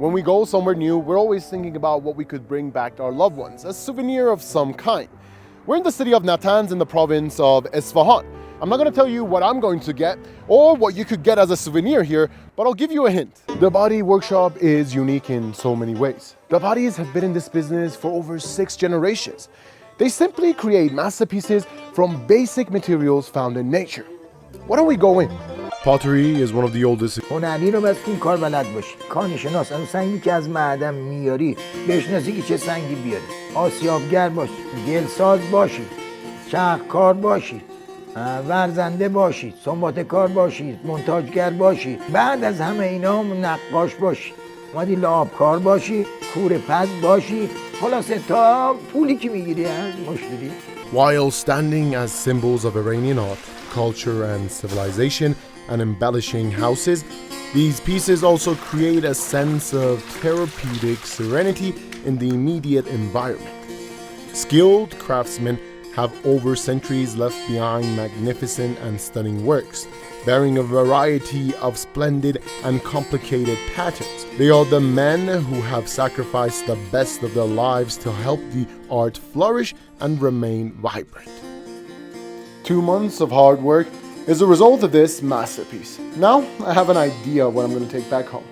When we go somewhere new, we're always thinking about what we could bring back to our loved ones, a souvenir of some kind. We're in the city of Natanz in the province of Isfahan. I'm not going to tell you what I'm going to get or what you could get as a souvenir here, but I'll give you a hint. The Body Workshop is unique in so many ways. The Badis have been in this business for over 6 generations. They simply create masterpieces from basic materials found in nature. Why don't we go in? Pottery is one of the oldest. هنری رو باید این کار بلد باشی. کانی شناس اون سنگی که از معدن میاری بشناسی که چه سنگی بیاری. آسیابگر باشی، گلساز باشی، چرخکار باشی، ورزنده باشی، سنبات کار باشی، منتاجگر باشی. بعد از همه اینا نقاش باشی. اومدی لعابکار باشی، کوره پز باشی. خلاصه تا پولی که میگیری از مشتری. While standing as symbols of Iranian art, culture and civilization and embellishing houses, these pieces also create a sense of therapeutic serenity in the immediate environment. Skilled craftsmen have over centuries left behind magnificent and stunning works, bearing a variety of splendid and complicated patterns. They are the men who have sacrificed the best of their lives to help the art flourish and remain vibrant. 2 months of hard work is the result of this masterpiece. Now I have an idea of what I'm going to take back home.